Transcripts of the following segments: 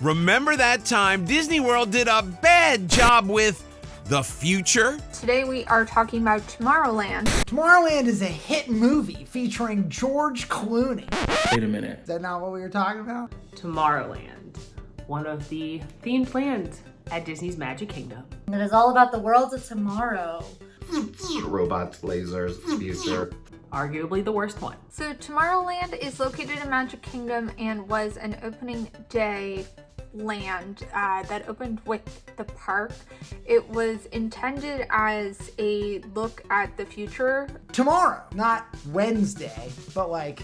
Remember that time Disney World did a bad job with the future? Today we are talking about Tomorrowland. Tomorrowland is a hit movie featuring George Clooney. Wait a minute. Is that not what we were talking about? Tomorrowland, one of the themed lands at Disney's Magic Kingdom. It is all about the worlds of tomorrow. Robots, lasers, future. Arguably the worst one. So Tomorrowland is located in Magic Kingdom and was an opening day land that opened with the park. It was intended as a look at the future. Tomorrow, not Wednesday, but like,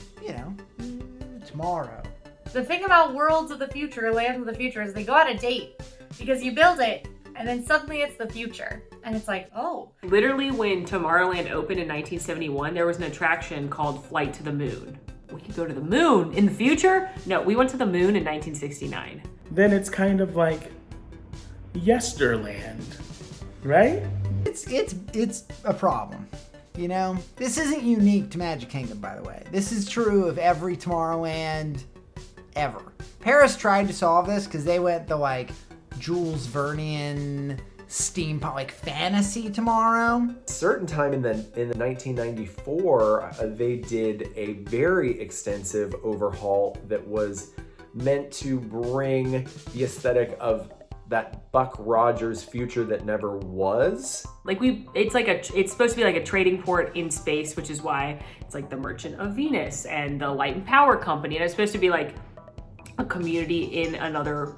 tomorrow. The thing about worlds of the future, lands of the future, is they go out of date because you build it and then suddenly it's the future. And it's like, oh. Literally when Tomorrowland opened in 1971, there was an attraction called Flight to the Moon. We could go to the moon in the future? No, we went to the moon in 1969. Then it's kind of like Yesterland, right? It's a problem. This isn't unique to Magic Kingdom, by the way. This is true of every Tomorrowland ever. Paris tried to solve this because they went the Jules Vernean steampunk fantasy tomorrow. Certain time in the 1994, they did a very extensive overhaul that was meant to bring the aesthetic of that Buck Rogers future that never was. It's supposed to be like a trading port in space, which is why it's like the Merchant of Venus and the Light and Power Company, and it's supposed to be like a community in another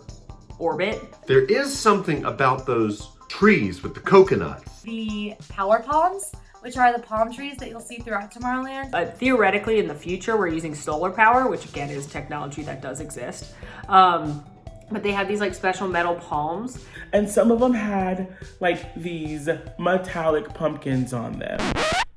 orbit. There is something about those trees with the coconuts. The power palms, which are the palm trees that you'll see throughout Tomorrowland. Theoretically, in the future, we're using solar power, which again is technology that does exist. But they have these special metal palms. And some of them had these metallic pumpkins on them.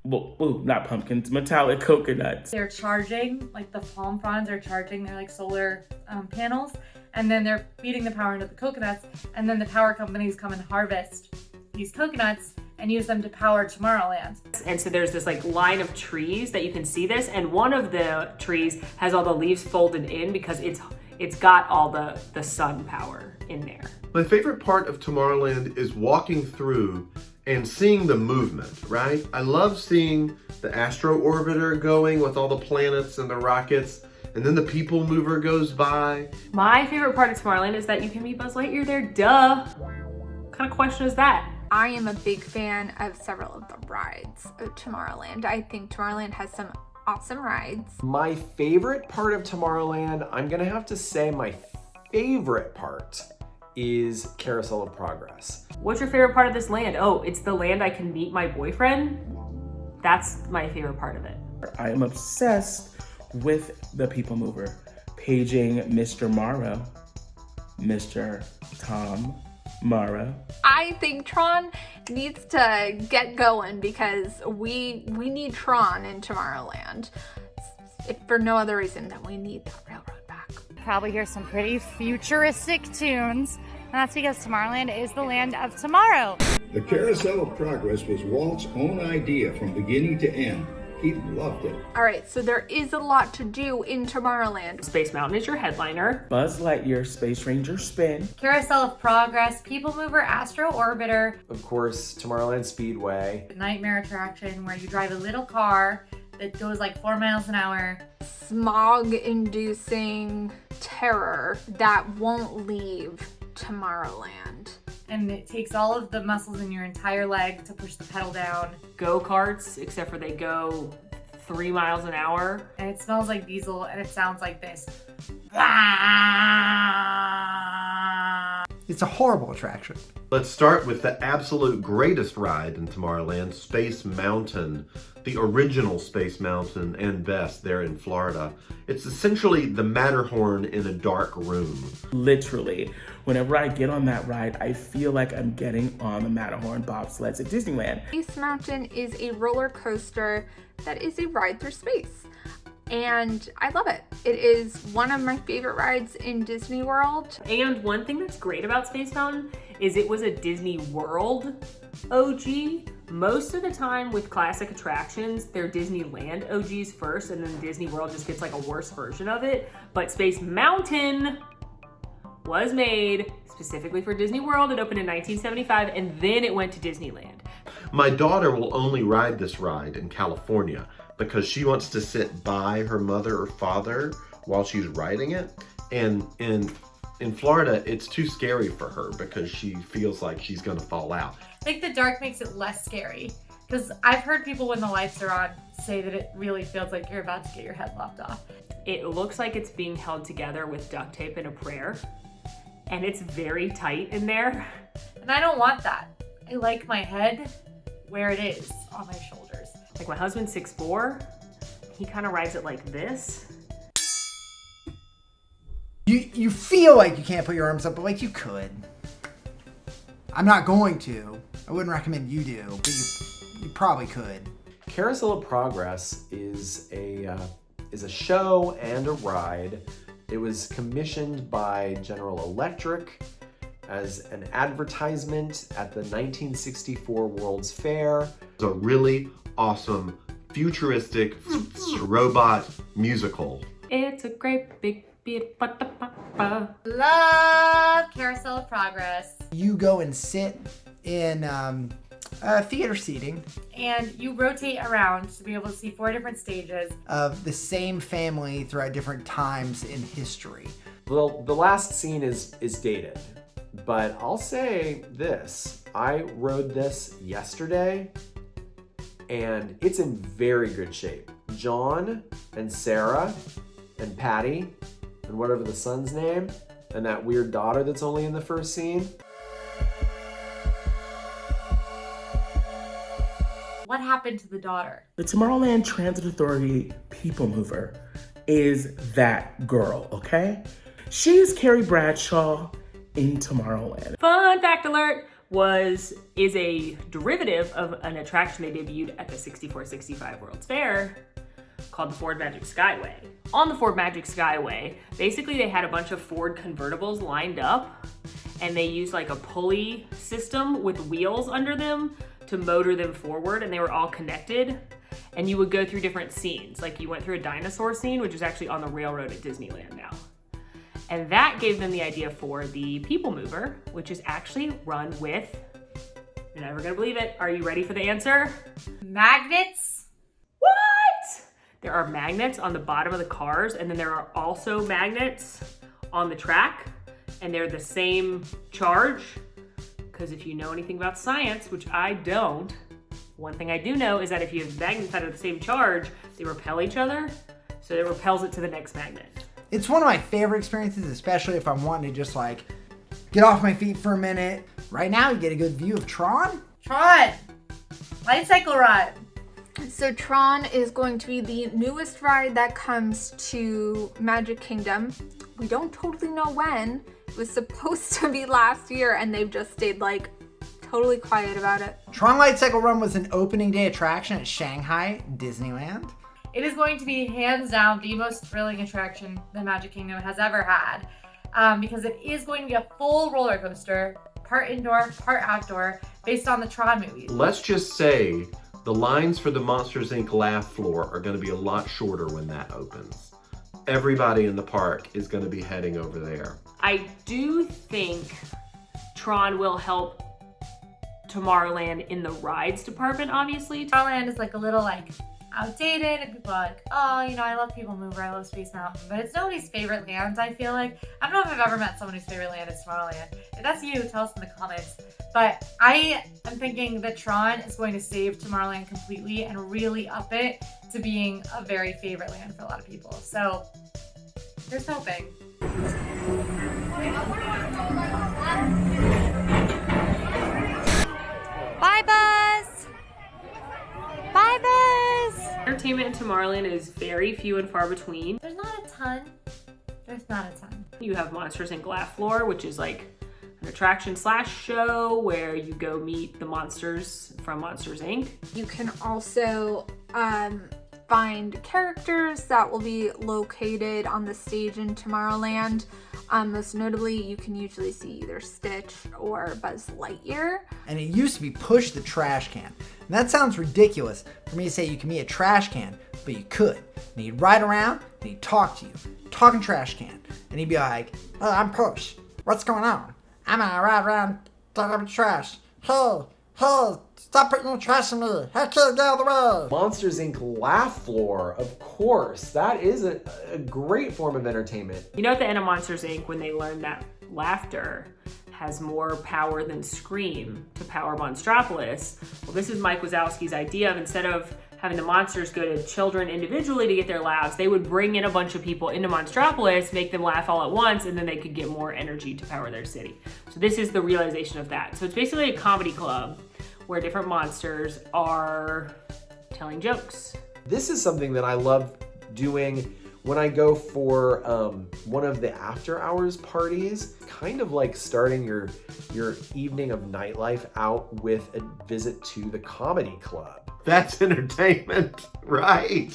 Well, not pumpkins, metallic coconuts. They're charging, the palm fronds are charging their solar panels, and then they're feeding the power into the coconuts, and then the power companies come and harvest these coconuts and use them to power Tomorrowland. And so there's this line of trees that you can see this, and one of the trees has all the leaves folded in because it's got all the sun power in there. My favorite part of Tomorrowland is walking through and seeing the movement, right? I love seeing the Astro Orbiter going with all the planets and the rockets, and then the People Mover goes by. My favorite part of Tomorrowland is that you can meet Buzz Lightyear there, duh. What kind of question is that? I am a big fan of several of the rides of Tomorrowland. I think Tomorrowland has some awesome rides. My favorite part of Tomorrowland, I'm gonna have to say my favorite part is Carousel of Progress. What's your favorite part of this land? Oh, it's the land I can meet my boyfriend? That's my favorite part of it. I am obsessed with the People Mover, paging Mr. Morrow, Mr. Tom Morrow. I think Tron needs to get going because we need Tron in Tomorrowland. If for no other reason than we need that railroad back. Probably hear some pretty futuristic tunes, and that's because Tomorrowland is the land of tomorrow. The Carousel of Progress was Walt's own idea from beginning to end. He loved it. All right, so there is a lot to do in Tomorrowland. Space Mountain is your headliner. Buzz Lightyear Space Ranger Spin. Carousel of Progress, People Mover, Astro Orbiter. Of course, Tomorrowland Speedway. The nightmare attraction where you drive a little car that goes 4 miles an hour. Smog-inducing terror that won't leave Tomorrowland. And it takes all of the muscles in your entire leg to push the pedal down. Go-karts, except for they go 3 miles an hour. And it smells like diesel and it sounds like this. It's a horrible attraction. Let's start with the absolute greatest ride in Tomorrowland, Space Mountain. The original Space Mountain and best there in Florida. It's essentially the Matterhorn in a dark room. Literally, whenever I get on that ride, I feel like I'm getting on the Matterhorn bobsleds at Disneyland. Space Mountain is a roller coaster that is a ride through space. And I love it. It is one of my favorite rides in Disney World. And one thing that's great about Space Mountain is it was a Disney World OG. Most of the time with classic attractions, they're Disneyland OGs first, and then Disney World just gets a worse version of it. But Space Mountain was made specifically for Disney World. It opened in 1975, and then it went to Disneyland. My daughter will only ride this ride in California because she wants to sit by her mother or father while she's riding it. And in Florida, it's too scary for her because she feels like she's gonna fall out. I think the dark makes it less scary, because I've heard people when the lights are on say that it really feels like you're about to get your head lopped off. It looks like it's being held together with duct tape and a prayer, and it's very tight in there. And I don't want that. I like my head where it is, on my shoulders. Like, my husband's 6'4", he kind of rides it like this. You feel like you can't put your arms up, but like you could. I'm not going to. I wouldn't recommend you do, but you probably could. Carousel of Progress is a show and a ride. It was commissioned by General Electric as an advertisement at the 1964 World's Fair. It's a really awesome, futuristic robot musical. It's a great big Love Carousel of Progress. You go and sit in theater seating And you rotate around to be able to see 4 different stages of the same family throughout different times in history. Well, the last scene is dated, but I'll say this. I rode this yesterday, and it's in very good shape. John and Sarah and Patty and whatever the son's name, and that weird daughter that's only in the first scene. What happened to the daughter? The Tomorrowland Transit Authority people mover is that girl, okay? She is Carrie Bradshaw in Tomorrowland. Fun fact alert is a derivative of an attraction they debuted at the 64-65 World's Fair called the Ford Magic Skyway. On the Ford Magic Skyway, basically they had a bunch of Ford convertibles lined up, and they used like a pulley system with wheels under them to motor them forward, and they were all connected. And you would go through different scenes. Like, you went through a dinosaur scene, which is actually on the railroad at Disneyland now. And that gave them the idea for the People Mover, which is actually run with, you're never gonna believe it. Are you ready for the answer? Magnets? What? There are magnets on the bottom of the cars, and then there are also magnets on the track, and they're the same charge. Because if you know anything about science, which I don't, one thing I do know is that if you have magnets that are the same charge, they repel each other, so it repels it to the next magnet. It's one of my favorite experiences, especially if I'm wanting to just like get off my feet for a minute. Right now, you get a good view of Tron. Tron! Light cycle ride. So Tron is going to be the newest ride that comes to Magic Kingdom. We don't totally know when. It was supposed to be last year, and they've just stayed like totally quiet about it. Tron Light Cycle Run was an opening day attraction at Shanghai Disneyland. It is going to be hands down the most thrilling attraction the Magic Kingdom has ever had, because it is going to be a full roller coaster, part indoor, part outdoor, based on the Tron movies. Let's just say the lines for the Monsters, Inc. laugh floor are going to be a lot shorter when that opens. Everybody in the park is going to be heading over there. I do think Tron will help Tomorrowland in the rides department, obviously. Tomorrowland is like a little like outdated, and people are like, oh, you know, I love People Mover, I love Space Mountain, but it's nobody's favorite land, I feel like. I don't know if I've ever met someone whose favorite land is Tomorrowland. If that's you, tell us in the comments. But I am thinking that Tron is going to save Tomorrowland completely and really up it to being a very favorite land for a lot of people. So, here's hoping. Bye, Buzz! Bye, Buzz! Entertainment in Tomorrowland is very few and far between. There's not a ton. There's not a ton. You have Monsters Inc. Laugh Floor, which is like an attraction / show where you go meet the monsters from Monsters Inc. You can also find characters that will be located on the stage in Tomorrowland. Most notably, you can usually see either Stitch or Buzz Lightyear. And it used to be Push the Trash Can. And that sounds ridiculous for me to say you can meet a trash can, but you could. And he'd ride around and he'd talk to you, talking trash can. And he'd be like, oh, I'm Push. What's going on? I'm gonna ride around, talk up trash. Hey, stop putting your trash on me. I can't get out of the way. Monsters Inc. Laugh Floor, of course. That is a great form of entertainment. You know, at the end of Monsters Inc., when they learned that laughter has more power than scream to power Monstropolis, well, this is Mike Wazowski's idea of, instead of having the monsters go to children individually to get their laughs, they would bring in a bunch of people into Monstropolis, make them laugh all at once, and then they could get more energy to power their city. So this is the realization of that. So it's basically a comedy club where different monsters are telling jokes. This is something that I love doing when I go for one of the after hours parties, kind of like starting your evening of nightlife out with a visit to the comedy club. That's entertainment, right?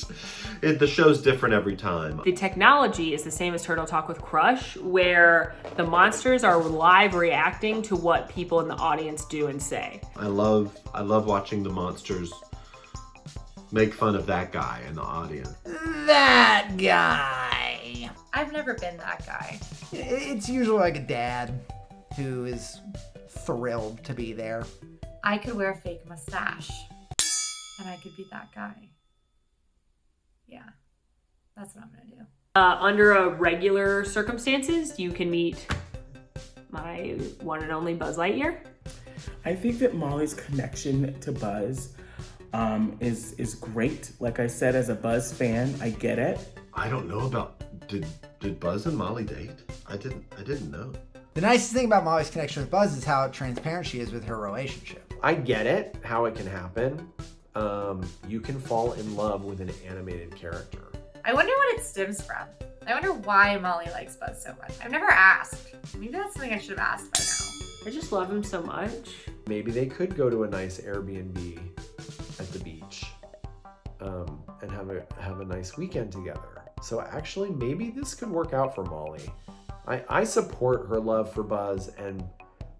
The show's different every time. The technology is the same as Turtle Talk with Crush, where the monsters are live reacting to what people in the audience do and say. I love watching the monsters make fun of that guy in the audience. That guy. I've never been that guy. It's usually like a dad who is thrilled to be there. I could wear a fake mustache and I could be that guy. Yeah, that's what I'm gonna do. Under a regular circumstances, you can meet my one and only Buzz Lightyear. I think that Molly's connection to Buzz is great. Like I said, as a Buzz fan, I get it. I don't know about, did Buzz and Molly date? I didn't know. The nicest thing about Molly's connection with Buzz is how transparent she is with her relationship. I get it, how it can happen. You can fall in love with an animated character. I wonder what it stems from. I wonder why Molly likes Buzz so much. I've never asked. Maybe that's something I should have asked by now. I just love him so much. Maybe they could go to a nice Airbnb at the beach and have a nice weekend together. So actually, maybe this could work out for Molly. I support her love for Buzz, and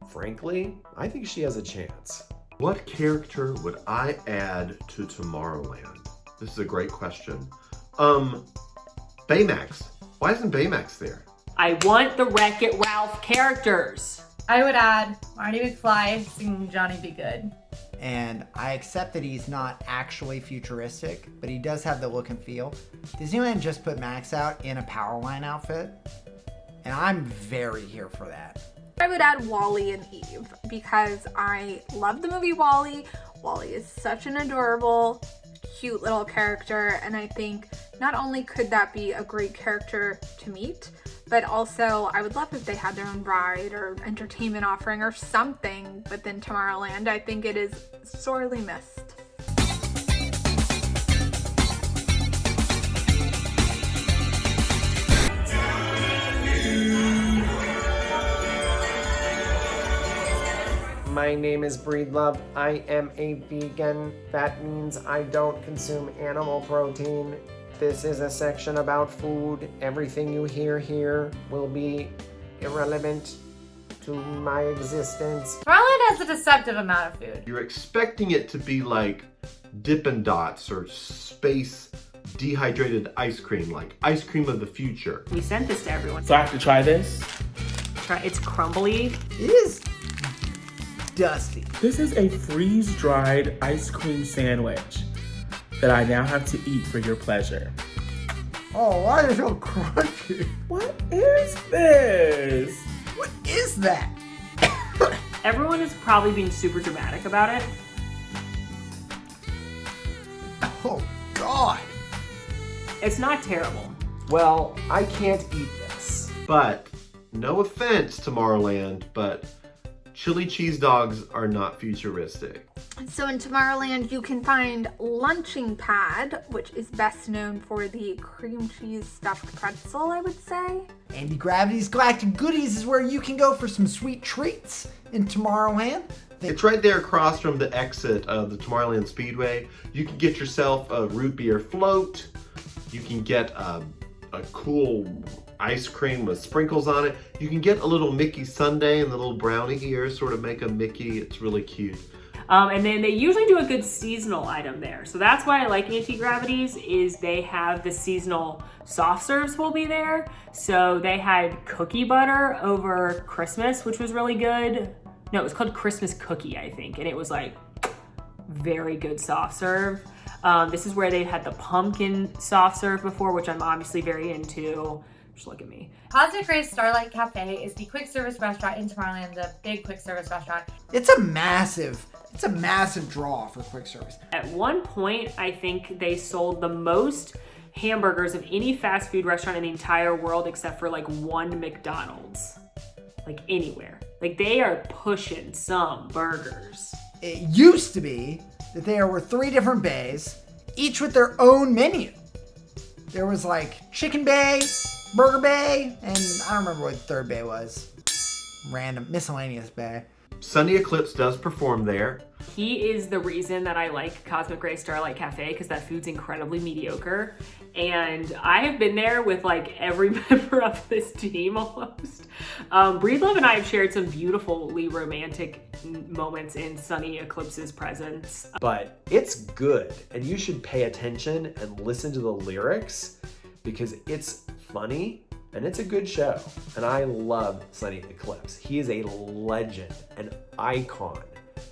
frankly, I think she has a chance. What character would I add to Tomorrowland? This is a great question. Baymax. Why isn't Baymax there? I want the Wreck-It Ralph characters. I would add Marty McFly singing Johnny Be Good. And I accept that he's not actually futuristic, but he does have the look and feel. Disneyland just put Max out in a Powerline outfit, and I'm very here for that. I would add Wally and Eve because I love the movie Wally. Wally is such an adorable, cute little character, and I think not only could that be a great character to meet, but also I would love if they had their own ride or entertainment offering or something within Tomorrowland. I think it is sorely missed. My name is Breedlove. I am a vegan. That means I don't consume animal protein. This is a section about food. Everything you hear here will be irrelevant to my existence. Tomorrowland has a deceptive amount of food. You're expecting it to be like Dippin' Dots or space dehydrated ice cream, like ice cream of the future. We sent this to everyone. So I have to try this? It's crumbly. It is dusty. This is a freeze-dried ice cream sandwich that I now have to eat for your pleasure. Oh, why is it so crunchy? What is this? What is that? Everyone is probably being super dramatic about it. Oh, God. It's not terrible. Well, I can't eat this. But, no offense, Tomorrowland, but chili cheese dogs are not futuristic. So in Tomorrowland, you can find Lunching Pad, which is best known for the cream cheese stuffed pretzel, I would say. Andy Gravity's Galactic Goodies is where you can go for some sweet treats in Tomorrowland. It's right there across from the exit of the Tomorrowland Speedway. You can get yourself a root beer float. You can get a cool ice cream with sprinkles on it. You can get a little Mickey sundae and the little brownie ears sort of make a Mickey. It's really cute. And then they usually do a good seasonal item there. So that's why I like Anti-Gravity's, is they have the seasonal soft serves will be there. So they had cookie butter over Christmas, which was really good. No, it was called Christmas cookie, I think. And it was like very good soft serve. This is where they had the pumpkin soft serve before, which I'm obviously very into. Just look at me. Cosmic Ray's Starlight Cafe is the quick service restaurant in Tomorrowland, the big quick service restaurant. It's a massive draw for quick service. At one point, I think they sold the most hamburgers of any fast food restaurant in the entire world except for like one McDonald's. Like anywhere. Like they are pushing some burgers. It used to be that there were 3 different bays, each with their own menu. There was like Chicken Bay, Burger Bay, and I don't remember what the 3rd bay was. Random, miscellaneous bay. Sunny Eclipse does perform there. He is the reason that I like Cosmic Ray Starlight Cafe, because that food's incredibly mediocre. And I have been there with like every member of this team almost. Breedlove and I have shared some beautifully romantic moments in Sunny Eclipse's presence. But it's good, and you should pay attention and listen to the lyrics because it's funny and it's a good show. And I love Sunny Eclipse. He is a legend, an icon.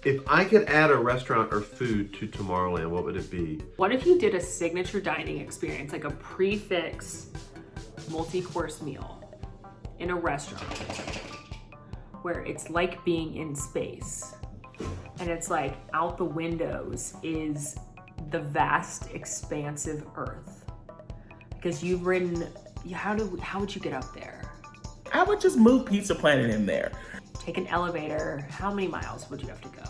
If I could add a restaurant or food to Tomorrowland, what would it be? What if you did a signature dining experience, like a prefix multi-course meal in a restaurant where it's like being in space, and it's like out the windows is the vast expansive earth, because you've ridden, how would you get up there? I would just move Pizza Planet in there. Take an elevator, how many miles would you have to go?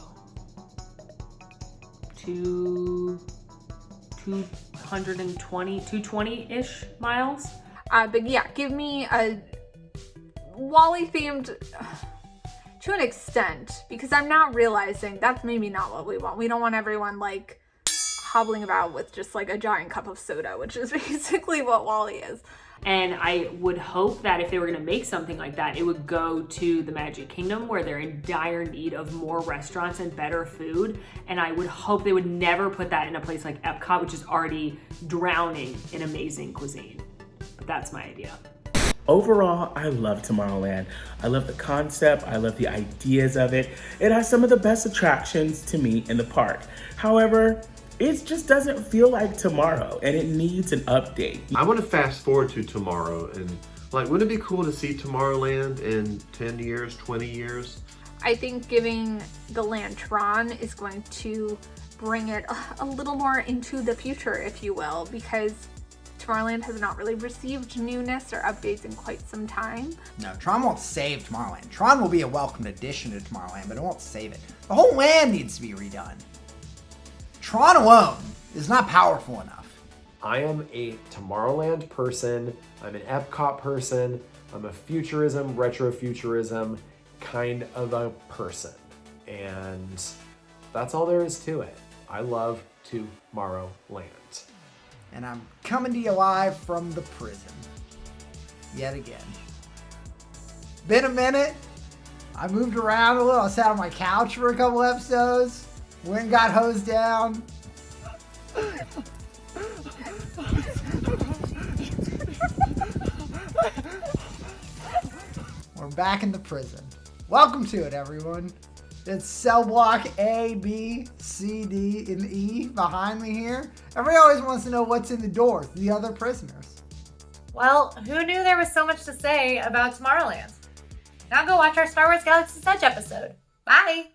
220-ish miles? But yeah, give me a Wall-E themed to an extent, because I'm not realizing that's maybe not what we want. We don't want everyone like hobbling about with just like a giant cup of soda, which is basically what Wall-E is. And I would hope that if they were gonna make something like that, it would go to the Magic Kingdom, where they're in dire need of more restaurants and better food. And I would hope they would never put that in a place like Epcot, which is already drowning in amazing cuisine. But that's my idea. Overall, I love Tomorrowland. I love the concept. I love the ideas of it. It has some of the best attractions to me in the park. However, it just doesn't feel like tomorrow, and it needs an update. I want to fast forward to tomorrow, and like, wouldn't it be cool to see Tomorrowland in 10 years, 20 years? I think giving the land TRON is going to bring it a little more into the future, if you will, because Tomorrowland has not really received newness or updates in quite some time. No, TRON won't save Tomorrowland. TRON will be a welcome addition to Tomorrowland, but it won't save it. The whole land needs to be redone. TRON alone is not powerful enough. I am a Tomorrowland person. I'm an Epcot person. I'm a futurism, retrofuturism kind of a person. And that's all there is to it. I love Tomorrowland. And I'm coming to you live from the prison. Yet again. Been a minute. I moved around a little. I sat on my couch for a couple episodes. Went and got hosed down. We're back in the prison. Welcome to it, everyone. It's cell block A, B, C, D, and E behind me here. Everybody always wants to know what's in the door, the other prisoners. Well, who knew there was so much to say about Tomorrowland? Now go watch our Star Wars Galaxy's Edge episode. Bye!